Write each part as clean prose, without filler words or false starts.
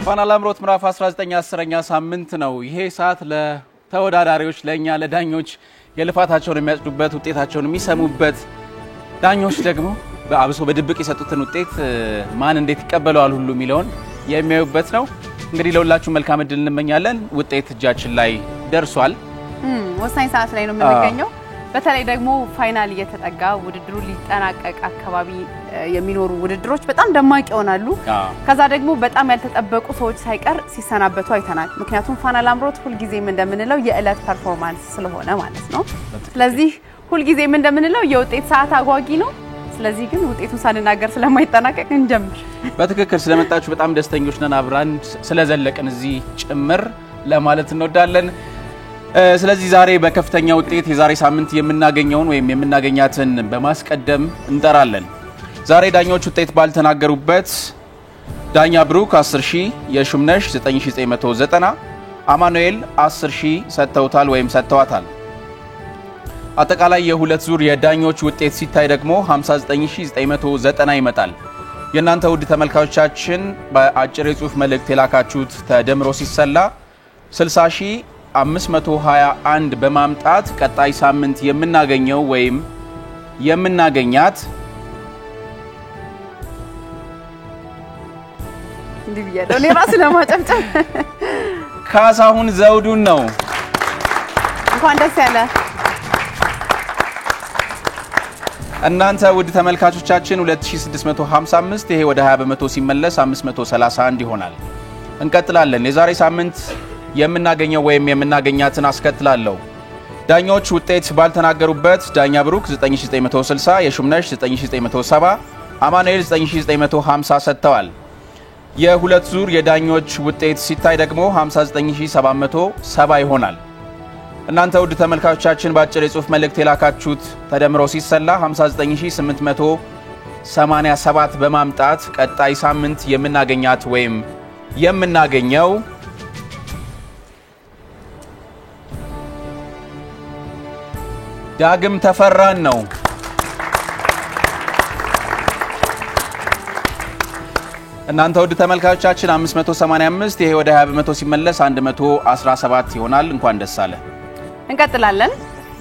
ፋና ላምሮት ምዕራፍ 19 10ኛ ሳምንት ነው። ይሄ ሰዓት ለተወዳዳሪዎች ለኛ ለዳኞች የልፋታቸውን የሚያጭዱበት ውጤታቸውን የሚሰሙበት ዳኞች ደግሞ በአብሶ በድብቅ የሰጡትን ውጤት ማን እንዴት ይቀበላል ሁሉ የሚለውን የሚያዩበት ነው። እንግዲህ ለሁላችሁ መልካም እድል እንመኛለን። ውጤት እጃችን ላይ ደርሷል። ወሳኝ ሰዓት ላይ ነው የምንገኘው። በተለይ ደግሞ ፋይናል እየተጠጋ ውድድሩ ሊጠናቀቅ አካባቢ የሚኖሩ ውድድሮች በጣም ደማቅ ይሆናሉ። ከዛ ደግሞ በጣም ያልተጠበቁ ሰዎች ሳይቀር ሲሰናበቱ አይተናል። ምክንያቱም ፋና ላምሮት ሁሉ ጊዜም እንደምንለው የእለት ፐርፎርማንስ ስለሆነ ማለት ነው። ስለዚህ ሁሉ ጊዜም እንደምንለው የውጤት ሰዓት አጓጊ ነው። ስለዚህ ግን ውጤቱን ሳንናገር ስለማይጠናቀቅ እንጀምር። በትክክል ስለመጣችሁ በጣም ደስተኞች ነን። አብራን ስለዘለቀን እዚህ ጭምር ለማለት እንወዳለን። ስለዚህ ዛሬ በከፍተኛ ውጤት የዛሬ ሳምንት የምናገኘውን ወይም የምናገኛትን በማስቀደም እንጠራለን። ዛሬ ዳኞች ውጤት ባልተናገሩበት ዳኛ ብሩክ 10000፣ የሹምነሽ 9990፣ አማኑኤል 10000 ሰጥተውታል ወይም ሰጥተዋታል። አጠቃላይ የሁለት ዙር የዳኞች ውጤት ሲታይ ደግሞ 59990 ይመጣል። የእናንተ ውድ ተመልካቾቻችን በአጭር የጽሁፍ መልእክት የላካችሁት ተደምሮ ሲሰላ 60521 በማምጣት ቀጣይ ሳምንት የምናገኘው ወይም የምናገኛት እንዲብያለው እኔ ራስ ለማጨብጨብ ካሳሁን ዘውዱን ነው። እንኳን ደስ ያለ። እናንተ ውድ ተመልካቾቻችን 2655 ይሄ ወደ 20% ሲመለስ 531 ይሆናል። እንቀጥላለን። የዛሬ ሳምንት የምናገኘው ወይም የምናገኛትን አስከትላለሁ። ዳኞች ውጤት ባልተናገሩበት ዳኛ ብሩክ 9960፣ የሹምነሽ 9970፣ አማኑኤል 9950 ሰጥተዋል። የሁለት ዙር የዳኞች ውጤት ሲታይ ደግሞ 59770 ይሆናል። እናንተ ውድ ተመልካቾቻችን በአጭር የጽሁፍ መልእክት የላካችሁት ተደምሮ ሲሰላ 59887 በማምጣት ቀጣይ ሳምንት የምናገኛት ወይም የምናገኘው ዳግም ተፈራን ነው። እናንተ ውድ ተመልካቾቻችን 585 ይሄ ወደ 20% ሲመለስ 117 ይሆናል። እንኳን ደስ አለ። እንቀጥላለን።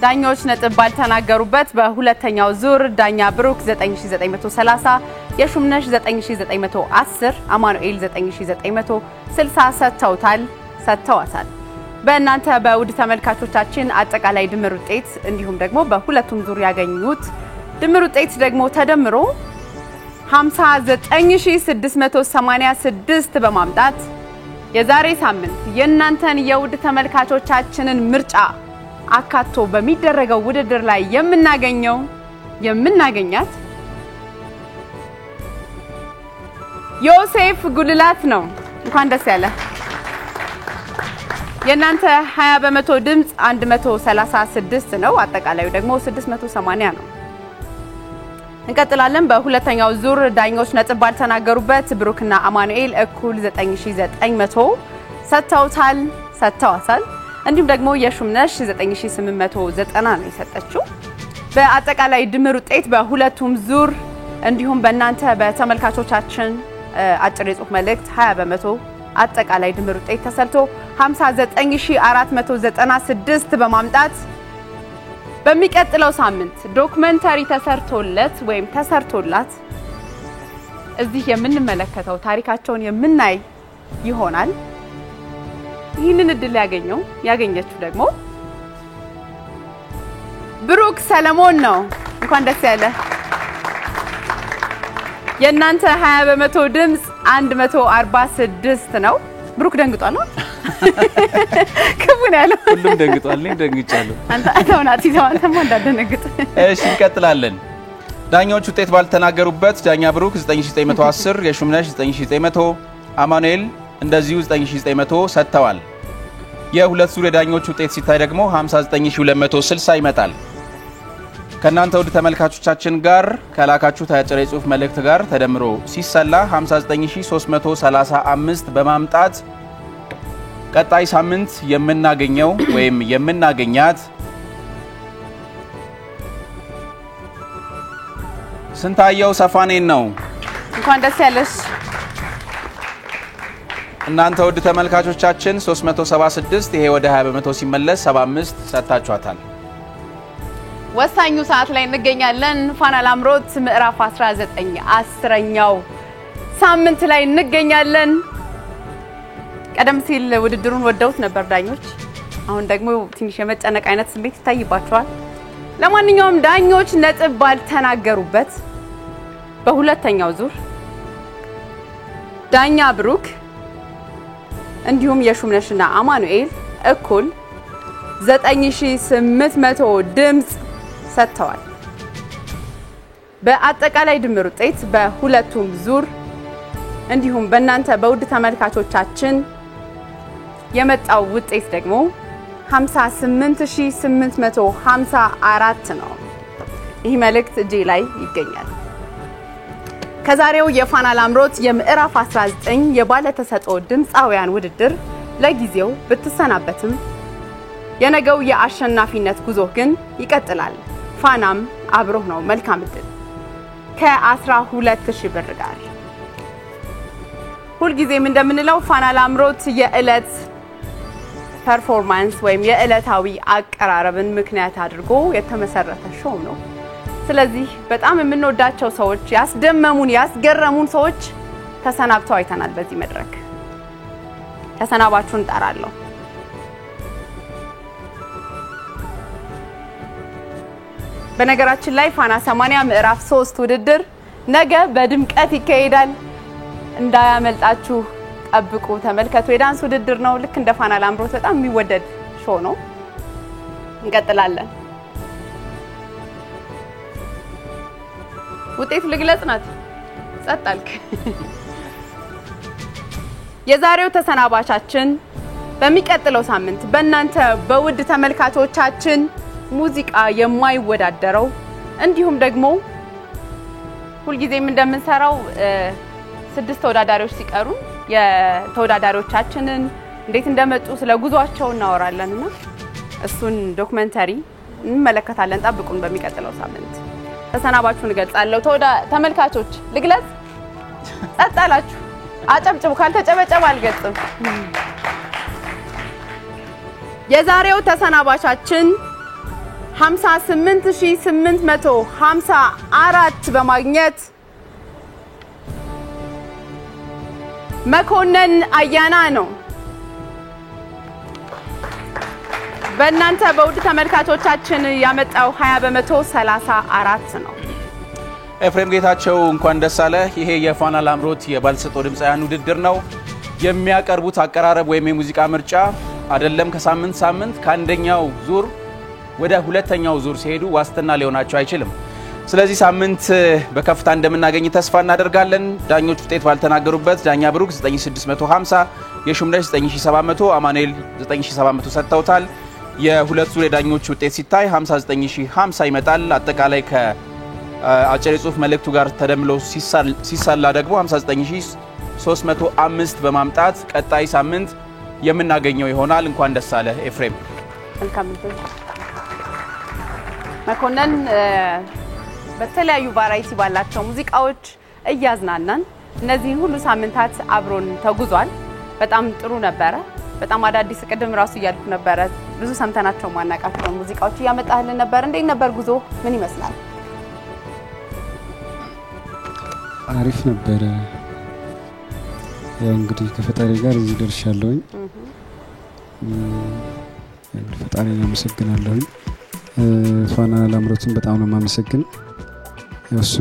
ዳኞች ነጥብ ባልተናገሩበት በሁለተኛው ዙር ዳኛ ብሩክ 9930፣ የሹምነሽ 9910፣ አማኑኤል 9960 ሰጥተዋታል። በእናንተ በውድ ተመልካቾቻችን አጠቃላይ ድምር ውጤት እንዲሁም ደግሞ በሁለቱም ዙር ያገኙት ድምር ውጤት ደግሞ ተደምሮ 59686 በማምጣት የዛሬ ሳምንት የእናንተን የውድ ተመልካቾቻችንን ምርጫ አካቶ በሚደረገው ውድድር ላይ የምናገኛት ዮሴፍ ጉልላት ነው። እንኳን ደስ ያለ። የእናንተ 20% ድምጽ 136 ነው። አጠቃላዩ ደግሞ 680 ነው። እንቀጥላለን። በሁለተኛው ዙር ዳኞች ነጥብ ባልተናገሩበት ብሩክና አማኑኤል እኩል 9900 ሰጥተዋታል። እንዲሁም ደግሞ የሹምነሽ 9890 ነው የሰጠችው። በአጠቃላይ ድምር ውጤት በሁለቱም ዙር እንዲሁም በእናንተ በተመልካቾቻችን አጭር የጽሁፍ መልእክት 20% አጠቃላይ ድምር ውጤት ተሰልቶ 59496 በማምጣት በሚቀጥለው ሳምንት ዶክመንታሪ ተሰርቶላት እዚህ የምንመለከተው ታሪካቸውን የምናይ ይሆናል። ይህንን እድል ያገኘችው ደግሞ ብሩክ ሰለሞን ነው። እንኳን ደስ ያለ። የእናንተ 20% ድምጽ 146 ነው። ብሩክ ደንግጧል ነው ከቡን ያለው ሁሉም ደንግጧል። እኔ ደንግጫለሁ። አንተ እንዳደነግጥ። እሺ እንቀጥላለን። ዳኞች ውጤት ባልተናገሩበት ዳኛ ብሩክ 9910፣ የሹምነሽ 9900፣ አማኑኤል እንደዚሁ 9900 ሰጥተዋል። የሁለት ዙር የዳኞች ውጤት ሲታይ ደግሞ 59260 ይመጣል። ከናንተ ውድ ተመልካቾቻችን ጋር ከላካችሁ አጭር የጽሁፍ መልእክት ጋር ተደምሮ ሲሰላ 59335 በማምጣት ቀጣይ ሳምንት የምናገኘው ወይም የምናገኛት ስንታየው ሰፋኔን ነው። እንኳን ደስ ያለሽ። እናንተ ውድ ተመልካቾቻችን 376 ይሄ ወደ 20% ሲመለስ 75 ሰጣችኋታል። ወሳኙ ሰዓት ላይ እንገኛለን። ፋና ላምሮት ምዕራፍ 19 10ኛው ሳምንት ላይ እንገኛለን። ቀደም ሲል ውድድሩን ወደውት ነበር ዳኞች። አሁን ደግሞ ትንሽ የመጨነቅ አይነት ስሜት ይታይባቸዋል። ለማንኛውም ዳኞች ነጥብ ባልተናገሩበት በሁለተኛው ዙር ዳኛ ብሩክ እንዲሁም የሹምነሽና አማኑኤል እኩል 9800 ድምጽ ሰጥተዋል። በአጠቃላይ ድምር ውጤት በሁለቱም ዙር እንዲሁም በእናንተ በውድ ተመልካቾቻችን የመጣው ውጤት ደግሞ 58854 ነው። ይህ መልእክት እጄ ላይ ይገኛል። ከዛሬው የፋና ላምሮት የምዕራፍ 19 የባለ ተሰጥኦ ድምጻውያን ውድድር ለጊዜው ብትሰናበትም የነገው የአሸናፊነት ጉዞ ግን ይቀጥላል። ፋናም አብሮህ ነው። መልካም እድል ከ12000 ብር ጋር። ሁሉ ጊዜም እንደምንለው ፋና ላምሮት የዕለት ፐርፎርማንስ ወይም የዕለታዊ አቀራረብን ምክንያት አድርጎ የተመሰረተ ሾው ነው። ስለዚህ በጣም የምንወዳቸው ሰዎች ያስደመሙን ያስገረሙን ሰዎች ተሰናብተው አይተናል። በዚህ መድረክ ተሰናባችሁን ጠራለሁ። በነገራችን ላይ ፋና 80 ምዕራፍ 3 ውድድር ነገ በድምቀት ይካሄዳል። እንዳያመልጣችሁ ጠብቁ፣ ተመልከቱ። የዳንስ ውድድር ነው። ልክ እንደ ፋና ላምሮት በጣም የሚወደድ ሾው ነው። እንቀጥላለን። ውጤት ልግለጽ ናት። ጸጣልክ። የዛሬው ተሰናባቻችን በሚቀጥለው ሳምንት በእናንተ በውድ ተመልካቾቻችን ሙዚቃ የማይወዳደረው እንዲሁም ደግሞ ሁሉ ጊዜም እንደምንሰራው 6 ተወዳዳሪዎች ሲቀሩ የተወዳዳሪዎቻችንን እንዴት እንደመጡ ስለ ጉዟቸው እናወራለንና እሱን ዶክመንተሪ እንመለከታለን። ጠብቁን። በሚቀጥለው ሳምንት ተሰናባችሁን እገልጻለሁ። ተመልካቾች ልግለጽ። ጸጣላችሁ። አጨብጭቡ። ካልተጨበጨበ አልገልጽም። የዛሬው ተሰናባቻችን 58854 በማግኘት መኮንን አያና ነው። በእናንተ በውድ ተመልካቾቻችን ያመጣው 20% 34 ነው። ኤፍሬም ጌታቸው እንኳን ደስ አለ። ይሄ የፋና ላምሮት የባለተሰጥኦ ድምጻውያን ውድድር ነው። የሚያቀርቡት አቀራረብ ወይም የሙዚቃ ምርጫ አይደለም ከሳምንት ሳምንት ከአንደኛው ዙር ወደ ሁለተኛው ዙር ሲሄዱ ዋስትና ሊሆናቸው አይችልም። ስለዚህ ሳምንት በከፍታ እንደምናገኝ ተስፋ እናደርጋለን። ዳኞች ውጤት ባልተናገሩበት ዳኛ ብሩክ 9650፣ የሹምነሽ 9700፣ አማኑኤል 9700 ሰጥተውታል። የሁለት ዙር የዳኞች ውጤት ሲታይ 59050 ይመጣል። አጠቃላይ ከአጭር ጽሁፍ መልእክቱ ጋር ተደምሎ ሲሳላ ደግሞ 59305 በማምጣት ቀጣይ ሳምንት የምናገኘው ይሆናል። እንኳን ደስ አለ ኤፍሬም። መልካም መኮንን በተለያዩ ቫራይቲ ባላቸው ሙዚቃዎች እያዝናናን እነዚህ ሁሉ ሳምንታት አብሮን ተጉዟል። በጣም ጥሩ ነበር። በጣም አዳዲስ ቅድም ራሱ ያልኩ ነበር። ብዙ ሰምተናቸው ማናቃቸው ሙዚቃዎች ያመጣልን ነበር። እንዴት ነበር ጉዞ? ምን ይመስላል? አሪፍ ነበር። ያው እንግዲህ ከፈጣሪ ጋር እዚህ ደርሻለሁኝ። ፈጣሪን አመሰግናለሁ። ፋና ላምሮትን በጣም ነው ማመሰግን። እሱ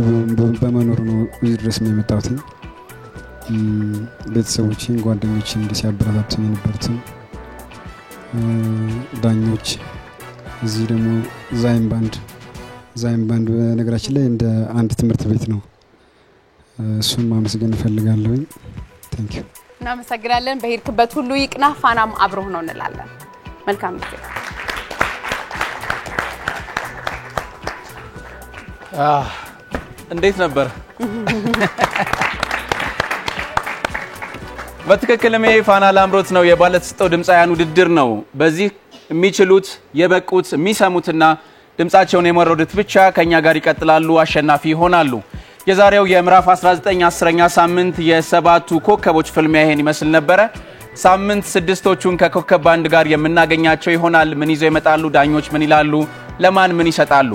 በመኖር ነው እዚህ ድረስ የመጣሁት። ቤተሰቦቼን ጓደኞቼን እንዲያበረታቱኝ ነበርኩኝ። ዳኞች እዚህ ደግሞ ዛይም ባንድ በነገራችን ላይ እንደ አንድ ትምህርት ቤት ነው። እሱን ማመስገን እፈልጋለሁ። ታንክ ዩ። እናመሰግናለን። በሄድክበት ሁሉ ይቅና። ፋናም አብሮህ ነው እንላለን። መልካም ጊዜ። እንዴት ነበር? በትክክልም ፋና ላምሮት ነው የባለተሰጥኦ ድምጻውያን ውድድር ነው። በዚህ የሚችሉት የበቁት የሚሰሙትና ድምጻቸውን የመረዱት ብቻ ከኛ ጋር ይቀጥላሉ፣ አሸናፊ ይሆናሉ። የዛሬው የምዕራፍ 19 10ኛ ሳምንት የሰባቱ ኮከቦች ፍልሚያ ይሄን ይመስል ነበር። ሳምንት ስድስቶቹን ከኮከብ ባንድ ጋር የምናገኛቸው ይሆናል። ምን ይዘው ይመጣሉ? ዳኞች ምን ይላሉ? ለማን ምን ይሰጣሉ?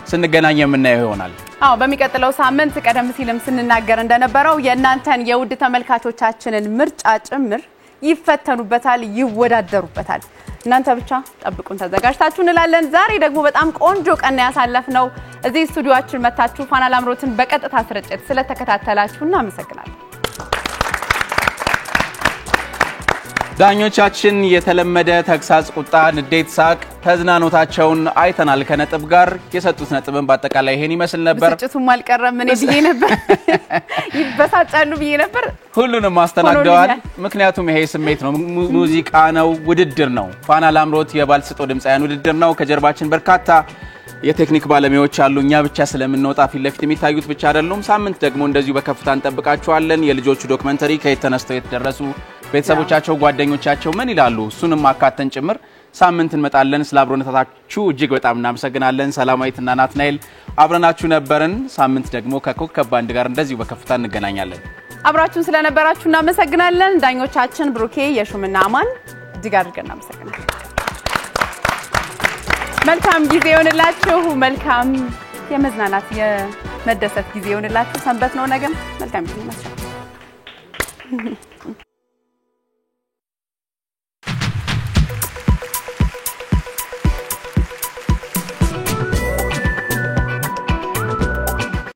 ስንገናኝ የምናየው ይሆናል። በሚቀጥለው ሳምንት ቀደም ሲልም ስንናገር እንደነበረው የእናንተን የውድ ተመልካቾቻችንን ምርጫ ጭምር ይፈተኑበታል፣ ይወዳደሩበታል። እናንተ ብቻ ጠብቁን፣ ተዘጋጅታችሁ እንላለን። ዛሬ ደግሞ በጣም ቆንጆ ቀን ያሳለፍነው እዚህ ስቱዲዮአችን መታችሁ ፋና ላምሮትን በቀጥታ ስርጭት ስለተከታተላችሁ እናመሰግናለን። ዳኞቻችን የተለመደ ተግሳጽ፣ ቁጣ፣ ንዴት፣ ሳቅ፣ ተዝናኖታቸውን አይተናል። ከነጥብ ጋር የሰጡት ነጥብን በአጠቃላይ ይሄን ይመስል ነበር። ብስጭቱም አልቀረም። እኔ ብዬ ነበር ይበሳጫሉ ብዬ ነበር። ሁሉንም አስተናግደዋል። ምክንያቱም ይሄ ስሜት ነው፣ ሙዚቃ ነው፣ ውድድር ነው። ፋና ላምሮት የባልስጦ ድምጻውያን ውድድር ነው። ከጀርባችን በርካታ የቴክኒክ ባለሙያዎች አሉ። እኛ ብቻ ስለምንወጣ ፊት ለፊት የሚታዩት ብቻ አይደሉም። ሳምንት ደግሞ እንደዚሁ በከፍታ እንጠብቃችኋለን። የልጆቹ ዶክመንተሪ ከየት ተነስተው የተደረሱ ቤተሰቦቻቸው ጓደኞቻቸው ምን ይላሉ እሱንም አካተን ጭምር ሳምንት እንመጣለን። ስለ አብሮነታችሁ እጅግ በጣም እናመሰግናለን። ሰላማዊትና ናትናኤል አብረናችሁ ነበርን። ሳምንት ደግሞ ከኮከብ ባንድ ጋር እንደዚሁ በከፍታ እንገናኛለን። አብራችሁን ስለነበራችሁ እናመሰግናለን። ዳኞቻችን ብሩኬ፣ የሹምና አማን እጅግ አድርገን እናመሰግናለን። መልካም ጊዜ ይሁንላችሁ። መልካም የመዝናናት የመደሰት ጊዜ ይሁንላችሁ። ሰንበት ነው ነገም። መልካም ጊዜ ይሁንላችሁ።